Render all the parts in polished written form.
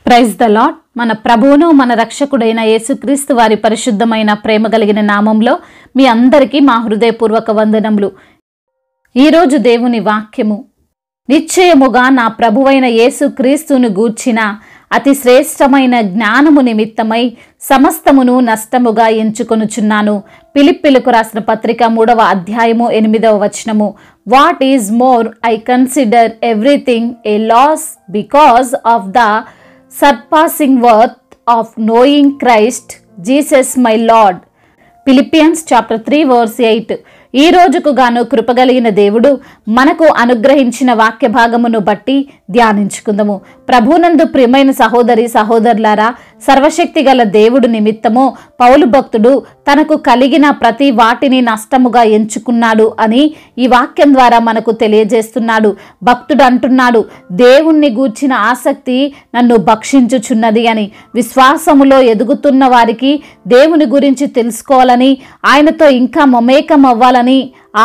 Praise the lord. మన ప్రభువును మన రక్షకుడైన యేసుక్రీస్తు వారి పరిశుద్ధమైన ప్రేమ కలిగిన నామంలో మీ అందరికీ మా హృదయపూర్వక వందనములు. ఈరోజు దేవుని వాక్యము, నిశ్చయముగా నా ప్రభువైన యేసుక్రీస్తును గూర్చిన అతి శ్రేష్టమైన జ్ఞానము నిమిత్తమై సమస్తమును నష్టముగా ఎంచుకొనుచున్నాను. ఫిలిప్పీలకు రాసిన పత్రిక 3వ అధ్యాయము 8వ వచనము. What is more, I consider everything a loss because of the surpassing worth of knowing Christ Jesus my Lord. Philippians chapter 3 verse 8. ఈ రోజుకు గాను కృపగలిగిన దేవుడు మనకు అనుగ్రహించిన వాక్య భాగమును బట్టి ధ్యానించుకుందాము. ప్రభునందు ప్రియమైన సహోదరి సహోదరులారా, సర్వశక్తి గల దేవుడు నిమిత్తము పౌలు భక్తుడు తనకు కలిగిన ప్రతి వాటిని నష్టముగా ఎంచుకున్నాడు అని ఈ వాక్యం ద్వారా మనకు తెలియజేస్తున్నాడు. భక్తుడు అంటున్నాడు, దేవుణ్ణి గూర్చిన ఆసక్తి నన్ను భక్షించుచున్నది అని. విశ్వాసములో ఎదుగుతున్న వారికి దేవుని గురించి తెలుసుకోవాలని, ఆయనతో ఇంకా మమేకం అవ్వాలని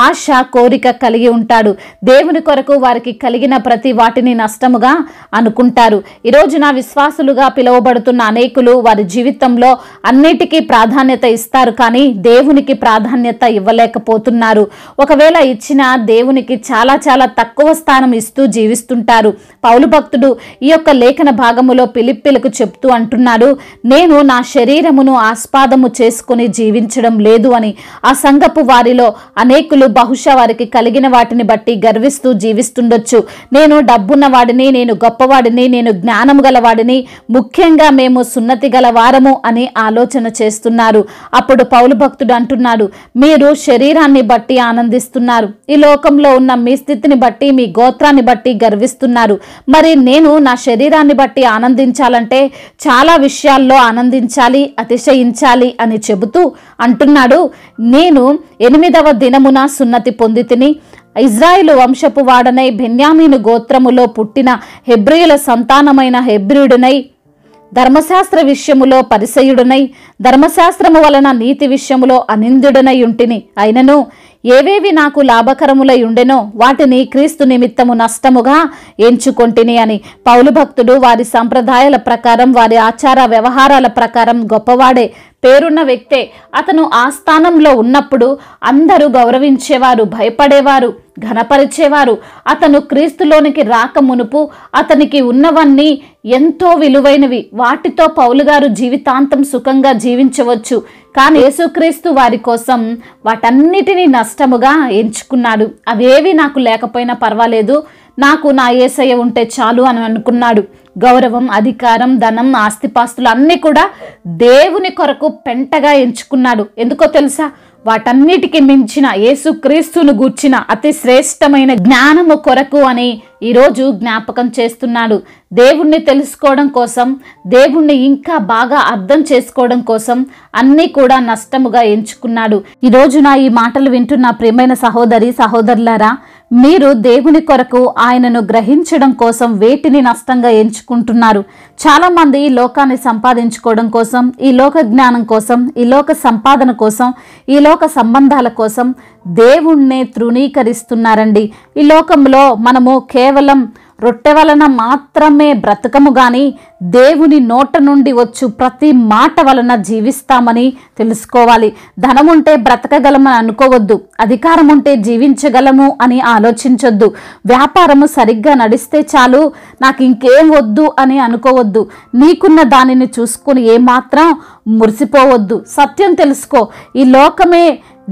ఆశ, కోరిక కలిగి ఉంటాడు. దేవుని కొరకు వారికి కలిగిన ప్రతి వాటిని నష్టముగా అనుకుంటారు. ఈరోజు నా విశ్వాసులుగా పిలువబడుతున్న అనేకులు వారి జీవితంలో అన్నిటికీ ప్రాధాన్యత ఇస్తారు, కానీ దేవునికి ప్రాధాన్యత ఇవ్వలేకపోతున్నారు. ఒకవేళ ఇచ్చిన దేవునికి చాలా చాలా తక్కువ స్థానం ఇస్తూ జీవిస్తుంటారు. పౌలు భక్తుడు ఈ యొక్క లేఖన భాగములో ఫిలిప్పీలకు చెప్తూ అంటున్నాడు, నేను నా శరీరమును ఆస్పాదము చేసుకుని జీవించడం లేదు అని. ఆ సంఘపు వారిలో అనేకులు బహుశా వారికి కలిగిన వాటిని బట్టి గర్విస్తూ జీవిస్తుండొచ్చు. నేను డబ్బున్న వాడిని, నేను గొప్పవాడిని, నేను జ్ఞానం గలవాడిని, ముఖ్యంగా మేము సున్నతి గల వారము అని ఆలోచన చేస్తున్నారు. అప్పుడు పౌలు భక్తుడు అంటున్నాడు, మీరు శరీరాన్ని బట్టి ఆనందిస్తున్నారు, ఈ లోకంలో ఉన్న మీ స్థితిని బట్టి, మీ గోత్రాన్ని బట్టి గర్విస్తున్నారు. మరి నేను నా శరీరాన్ని బట్టి ఆనందించాలంటే చాలా విషయాల్లో ఆనందించాలి, అతిశయించాలి అని చెబుతూ అంటున్నాడు, నేను 8వ దినమున సున్నతి పొందితిని, ఇజ్రాయేలు వంశపు వాడనై బెన్యామీను గోత్రములో పుట్టిన హెబ్రీయుల సంతానమైన హెబ్రీయుడనై, ధర్మశాస్త్ర విషయములో పరిసయుడనై, ధర్మశాస్త్రము వలన నీతి విషయములో అనింద్యుడనై ఉంటిని. అయినను ఏవేవి నాకు లాభకరములై ఉండెనో వాటిని క్రీస్తు నిమిత్తము నష్టముగా ఎంచుకొంటిని అని. పౌలు భక్తుడు వారి సంప్రదాయాల ప్రకారం, వారి ఆచార వ్యవహారాల ప్రకారం గొప్పవాడే, పేరున్న వ్యక్తే. అతను ఆ స్థానంలో ఉన్నప్పుడు అందరూ గౌరవించేవారు, భయపడేవారు, ఘనపరిచేవారు. అతను క్రీస్తులోనికి రాక మునుపు అతనికి ఉన్నవన్నీ ఎంతో విలువైనవి. వాటితో పౌలు గారు జీవితాంతం సుఖంగా జీవించవచ్చు. కానీ యేసుక్రీస్తు వారి కోసం వాటన్నిటినీ నష్టముగా ఎంచుకున్నాడు. అవేవి నాకు లేకపోయినా పర్వాలేదు, నాకు నా యేసయ్య ఉంటే చాలు అని అనుకున్నాడు. గౌరవం, అధికారం, ధనం, ఆస్తిపాస్తులు అన్నీ కూడా దేవుని కొరకు పెంటగా ఎంచుకున్నాడు. ఎందుకో తెలుసా? వాటన్నిటికి మించిన యేసుక్రీస్తును గూర్చిన అతి శ్రేష్టమైన జ్ఞానము కొరకు అని ఈరోజు జ్ఞాపకం చేస్తున్నాడు. దేవుణ్ణి తెలుసుకోవడం కోసం, దేవుణ్ణి ఇంకా బాగా అర్థం చేసుకోవడం కోసం అన్నీ కూడా నష్టముగా ఎంచుకున్నాడు. ఈరోజు నా ఈ మాటలు వింటున్న ప్రియమైన సహోదరి సహోదరులారా, మీరు దేవుని కొరకు ఆయనను గ్రహించడం కోసం వేటిని నష్టంగా ఎంచుకుంటున్నారు? చాలామంది ఈ లోకాన్ని సంపాదించుకోవడం కోసం, ఈ లోక జ్ఞానం కోసం, ఈ లోక సంపాదన కోసం, ఈ లోక సంబంధాల కోసం దేవుణ్ణే తృణీకరిస్తున్నారండి. ఈ లోకంలో మనము కేవలం రొట్టె వలన మాత్రమే బ్రతకము గాని దేవుని నోట నుండి వచ్చు ప్రతి మాట వలన జీవిస్తామని తెలుసుకోవాలి. ధనం ఉంటే బ్రతకగలమని అనుకోవద్దు, అధికారం ఉంటే జీవించగలము అని ఆలోచించొద్దు, వ్యాపారము సరిగ్గా నడిస్తే చాలు నాకు ఇంకేం వద్దు అని అనుకోవద్దు. నీకున్న దానిని చూసుకుని ఏమాత్రం మురిసిపోవద్దు. సత్యం తెలుసుకో, ఈ లోకమే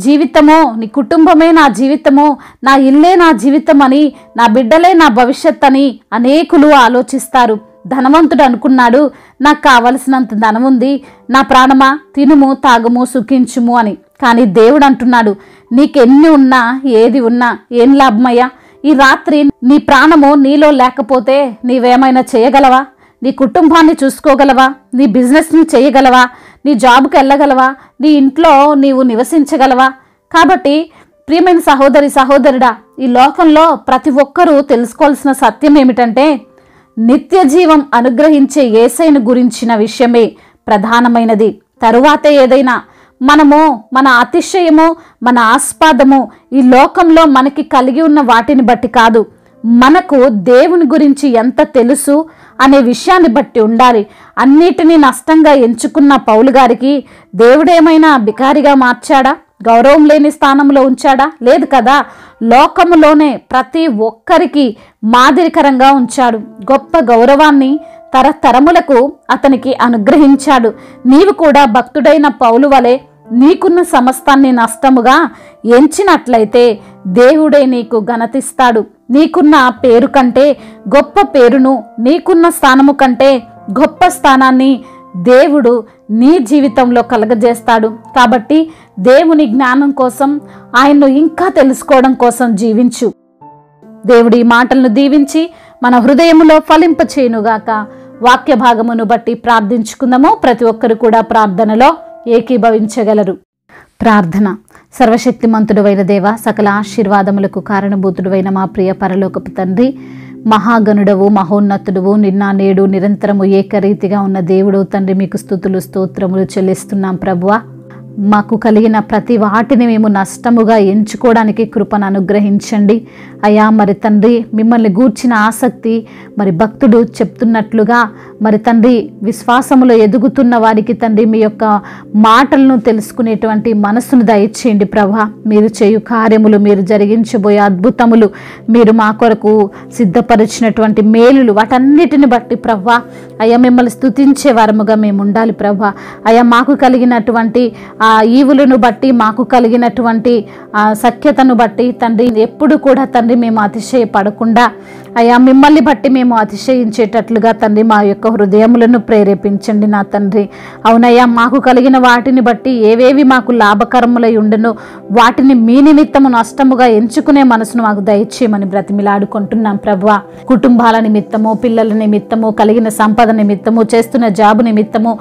జీవితమో, నీ కుటుంబమే నా జీవితమో, నా ఇల్లే నా జీవితం అని, నా బిడ్డలే నా భవిష్యత్ అని అనేకులు ఆలోచిస్తారు. ధనవంతుడు అనుకున్నాడు, నాకు కావలసినంత ధనం ఉంది, నా ప్రాణమా తినుము, తాగుము, సుఖించుము అని. కానీ దేవుడు అంటున్నాడు, నీకెన్ని ఉన్నా, ఏది ఉన్నా ఏం లాభమయ్యా? ఈ రాత్రి నీ ప్రాణము నీలో లేకపోతే నీవేమైనా చేయగలవా? నీ కుటుంబాన్ని చూసుకోగలవా? నీ బిజినెస్ని చేయగలవా? నీ జాబ్కి వెళ్ళగలవా? నీ ఇంట్లో నీవు నివసించగలవా? కాబట్టి ప్రియమైన సహోదరి సహోదరుడా, ఈ లోకంలో ప్రతి ఒక్కరూ తెలుసుకోవాల్సిన సత్యం ఏమిటంటే, నిత్య జీవం అనుగ్రహించే యేసయ్యను గురించిన విషయమే ప్రధానమైనది. తరువాతే ఏదైనా. మనము మన అతిశయము, మన ఆస్పాదము ఈ లోకంలో మనకి కలిగి ఉన్న వాటిని బట్టి కాదు, మనకు దేవుని గురించి ఎంత తెలుసు, అనే విషయాన్ని బట్టి ఉండాలి. అన్నిటినీ నష్టంగా ఎంచుకున్న పౌలు గారికి దేవుడేమైనా బికారిగా మార్చాడా? గౌరవం లేని స్థానంలో ఉంచాడా? లేదు కదా. లోకములోనే ప్రతి ఒక్కరికి మాదిరికరంగా ఉంచాడు. గొప్ప గౌరవాన్ని తరతరములకు అతనికి అనుగ్రహించాడు. నీవు కూడా భక్తుడైన పౌలు వలె నీకున్న సమస్తాన్ని నష్టముగా ఎంచినట్లయితే దేవుడే నీకు ఘనతిస్తాడు. నీకున్న పేరు కంటే గొప్ప పేరును, నీకున్న స్థానము కంటే గొప్ప స్థానాన్ని దేవుడు నీ జీవితంలో కలగజేస్తాడు. కాబట్టి దేవుని జ్ఞానం కోసం, ఆయన్ను ఇంకా తెలుసుకోవడం కోసం జీవించు. దేవుడి ఈ మాటలను దీవించి మన హృదయములో ఫలింపచేయునుగాక. వాక్య భాగమును బట్టి ప్రార్థించుకుందాము. ప్రతి ఒక్కరు కూడా ప్రార్థనలో ఏకీభవించగలరు. ప్రార్థన. సర్వశక్తిమంతుడవైన దేవ, సకల ఆశీర్వాదములకు కారణభూతుడవైన మా ప్రియ పరలోకపు తండ్రి, మహాగణుడవు, మహోన్నతుడువు, నిన్న నేడు నిరంతరము ఏకరీతిగా ఉన్న దేవుడు తండ్రి, మీకు స్తుతులు స్తోత్రములు చెల్లిస్తున్నాం ప్రభువా. మాకు కలిగిన ప్రతి వాటిని మేము నష్టముగా ఎంచుకోవడానికి కృపను అనుగ్రహించండి అయ్యా. మరి తండ్రి, మిమ్మల్ని గూర్చిన ఆసక్తి మరి భక్తుడు చెప్తున్నట్లుగా మరి తండ్రి, విశ్వాసములో ఎదుగుతున్న వారికి తండ్రి మీ యొక్క మాటలను తెలుసుకునేటువంటి మనసును దయచేయండి ప్రభా. మీరు చేయు కార్యములు, మీరు జరిగించబోయే అద్భుతములు, మీరు మా కొరకు సిద్ధపరిచినటువంటి మేలులు, వాటన్నిటిని బట్టి ప్రభా అయ్యా మిమ్మల్ని స్తుతించే వారముగా మేము ఉండాలి ప్రభా. అయ్యా మాకు కలిగినటువంటి ఆ ఈవులను బట్టి, మాకు కలిగినటువంటి ఆ సఖ్యతను బట్టి తండ్రి, ఎప్పుడు కూడా తండ్రి మేము అతిశయపడకుండా అయ్యా మిమ్మల్ని బట్టి మేము అతిశయించేటట్లుగా తండ్రి మా యొక్క హృదయములను ప్రేరేపించండి నా తండ్రి. అవునయ్యా, మాకు కలిగిన వాటిని బట్టి ఏవేవి మాకు లాభకరములై ఉండనో వాటిని మీ నిమిత్తము నష్టముగా ఎంచుకునే మనసును మాకు దయచేయమని బ్రతిమిలాడుకుంటున్నాం ప్రభువా. కుటుంబాల నిమిత్తము, పిల్లల నిమిత్తము, కలిగిన సంపద నిమిత్తము, చేస్తున్న జాబు నిమిత్తము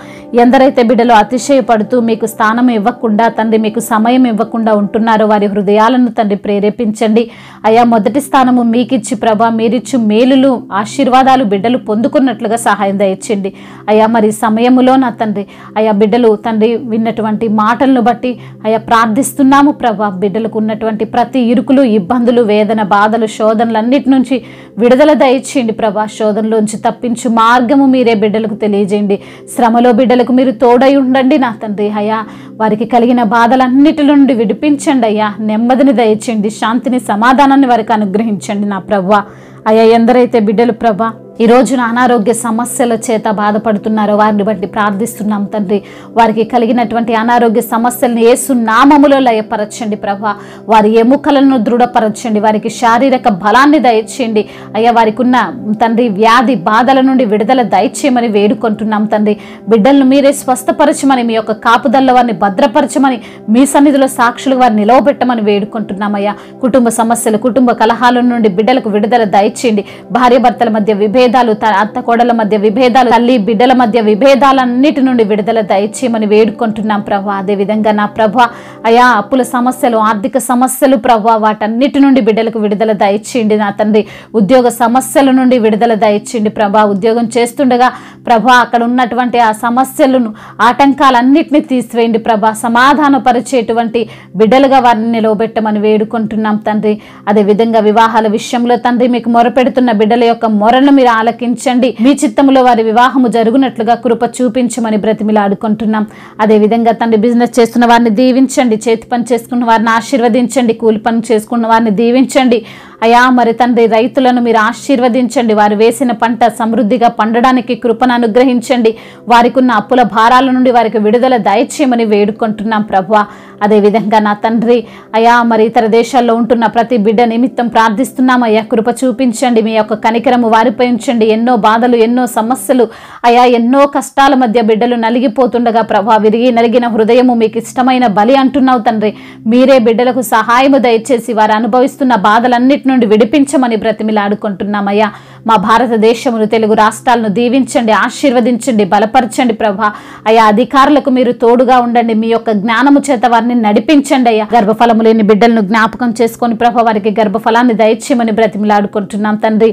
ఎందరైతే బిడ్డలు అతిశయపడుతూ మీకు స్థానం ఇవ్వకుండా తండ్రి, మీకు సమయం ఇవ్వకుండా ఉంటున్నారో వారి హృదయాలను తండ్రి ప్రేరేపించండి అయ్యా. మొదటి స్థానము మీకిచ్చి ప్రభా, మీరిచ్చు మేలులు, ఆశీర్వాదాలు బిడ్డలు పొందుకున్నట్లుగా సహాయం దయచేయండి అయ్యా. మరి సమయములో నా తండ్రి అయ్యా బిడ్డలు తండ్రి విన్నటువంటి మాటలను బట్టి అయ్యా ప్రార్థిస్తున్నాము ప్రభా. బిడ్డలకు ఉన్నటువంటి ప్రతి ఇరుకులు, ఇబ్బందులు, వేదన, బాధలు, శోధనలన్నిటి నుంచి విడుదల దయచేయండి ప్రభా. శోధనలోంచి తప్పించు మార్గము మీరే బిడ్డలకు తెలియజేయండి. శ్రమలో బిడ్డలకు మీరు తోడై ఉండండి నా తండ్రి అయ్యా. వారికి కలిగిన బాధలన్నిటి నుండి విడిపించండి అయ్యా. నెమ్మదిని దయచేయండి, శాంతిని, సమాధానాన్ని వారికి అనుగ్రహించండి నా ప్రభువా. అయ్యా ఎందరైతే బిడ్డలు ప్రభా ఈ రోజున అనారోగ్య సమస్యల చేత బాధపడుతున్నారో వారిని బట్టి ప్రార్థిస్తున్నాం తండ్రి. వారికి కలిగినటువంటి అనారోగ్య సమస్యలను యేసు నామములో లయపరచండి ప్రభా. వారి ఎముకలను దృఢపరచండి, వారికి శారీరక బలాన్ని దయచేయండి అయ్యా. వారికి ఉన్న తండ్రి వ్యాధి బాధల నుండి విడుదల దయచేయమని వేడుకుంటున్నాం తండ్రి. బిడ్డలను మీరే స్వస్థపరచమని, మీ యొక్క కాపుదల్లో వారిని భద్రపరచమని, మీ సన్నిధిలో సాక్షులుగా వారిని నిలవబెట్టమని వేడుకుంటున్నామయ్యా. కుటుంబ సమస్యలు, కుటుంబ కలహాల నుండి బిడ్డలకు విడుదల దయచేయండి. భార్యాభర్తల మధ్య విభేదాలు, అత్త కోడల మధ్య విభేదాలు, తల్లి బిడ్డల మధ్య విభేదాలన్నిటి నుండి విడుదల దయచేయమని వేడుకుంటున్నాం ప్రభా. అదేవిధంగా నా ప్రభా అయా అప్పుల సమస్యలు, ఆర్థిక సమస్యలు ప్రభా, వాటన్నిటి నుండి బిడ్డలకు విడుదల దయచేయండి నా తండ్రి. ఉద్యోగ సమస్యల నుండి విడుదల దయచేయండి ప్రభా. ఉద్యోగం చేస్తుండగా ప్రభా అక్కడ ఉన్నటువంటి ఆ సమస్యలను, ఆటంకాలన్నిటిని తీసివేయండి ప్రభా. సమాధానపరిచేటువంటి బిడ్డలుగా వారిని నిలవబెట్టమని వేడుకుంటున్నాం తండ్రి. అదేవిధంగా వివాహాల విషయంలో తండ్రి మీకు మొరపెడుతున్న బిడ్డల యొక్క మొరను మీరు ఆలకించండి. మీ చిత్తములో వారి వివాహము జరుగునట్లుగా కృప చూపించమని బ్రతిమిలాడుకుంటున్నాం. అదేవిధంగా తండ్రి బిజినెస్ చేస్తున్న వారిని దీవించండి, చేతి పని చేసుకున్న వారిని ఆశీర్వదించండి, కూలి పని చేసుకున్న వారిని దీవించండి అయా. మరి తండ్రి రైతులను మీరు ఆశీర్వదించండి, వారు వేసిన పంట సమృద్ధిగా పండడానికి కృపను అనుగ్రహించండి. వారికి ఉన్న అప్పుల భారాల నుండి వారికి విడుదల దయచేయమని వేడుకుంటున్నాం ప్రభువా. అదేవిధంగా నా తండ్రి అయా మరి ఇతర దేశాల్లో ఉంటున్న ప్రతి బిడ్డ నిమిత్తం ప్రార్థిస్తున్నాం అయ్యా. కృప చూపించండి, మీ యొక్క కనికరము వారిపై ఉంచండి. ఎన్నో బాధలు, ఎన్నో సమస్యలు అయా, ఎన్నో కష్టాల మధ్య బిడ్డలు నలిగిపోతుండగా ప్రభా, విరిగి నలిగిన హృదయము మీకు ఇష్టమైన బలి అంటున్నావు తండ్రి. మీరే బిడ్డలకు సహాయము దయచేసి వారు అనుభవిస్తున్న బాధలన్నిటి నుండి విడిపించమని బ్రతిమిలాడుకుంటున్నామయ్యా. మా భారతదేశమును, తెలుగు రాష్ట్రాలను దీవించండి, ఆశీర్వదించండి, బలపరచండి ప్రభా. అయా అధికారులకు మీరు తోడుగా ఉండండి, మీ యొక్క జ్ఞానము చేత వారిని నడిపించండి అయ్యా. గర్భఫలము లేని బిడ్డలను జ్ఞాపకం చేసుకొని ప్రభా వారికి గర్భఫలాన్ని దయచేయమని బ్రతిమిలాడుకుంటున్నాం తండ్రి.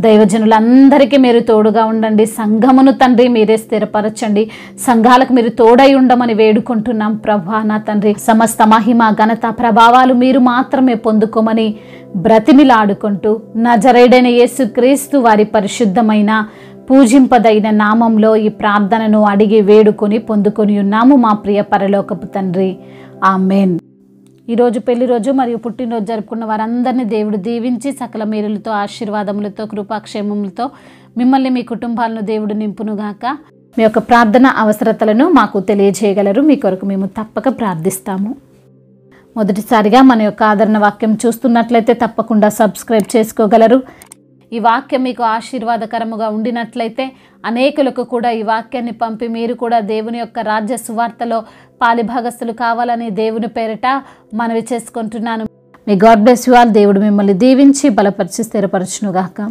దైవజనులందరికీ మీరు తోడుగా ఉండండి. సంఘమును తండ్రి మీరే స్థిరపరచండి, సంఘాలకు మీరు తోడై ఉండమని వేడుకుంటున్నాం ప్రభా నా తండ్రి. సమస్త మహిమ, ఘనత, ప్రభావాలు మీరు మాత్రమే పొందుకోమని బ్రతిమిలాడుకుంటూ నజరేయుడైన యేసుక్రీస్తు వారి పరిశుద్ధమైన పూజింపదైన నామంలో ఈ ప్రార్థనను అడిగి వేడుకొని పొందుకొని ఉన్నాము మా ప్రియ పరలోకపు తండ్రి. ఆమెన్. ఈరోజు పెళ్లి రోజు మరియు పుట్టినరోజు జరుపుకున్న వారందరినీ దేవుడు దీవించి సకల మేలులతో, ఆశీర్వాదములతో, కృపాక్షేమములతో మిమ్మల్ని, మీ కుటుంబాలను దేవుడు నింపునుగాక. మీ యొక్క ప్రార్థన అవసరతలను మాకు తెలియజేయగలరు. మీ కొరకు మేము తప్పక ప్రార్థిస్తాము. మొదటిసారిగా మన యొక్క ఆదరణ వాక్యం చూస్తున్నట్లయితే తప్పకుండా సబ్స్క్రైబ్ చేసుకోగలరు. ఈ వాక్యం మీకు ఆశీర్వాదకరముగా ఉండినట్లయితే అనేకులకు కూడా ఈ వాక్యాన్ని పంపి మీరు కూడా దేవుని యొక్క రాజ్య సువార్తలో పాలిభాగస్తులు కావాలని దేవుని పేరిట మనవి చేసుకుంటున్నాను. మీ గాడ్ బ్లెస్ యు ఆల్. దేవుడు మిమ్మల్ని దీవించి బలపరిచి స్థిరపరచునుగాక.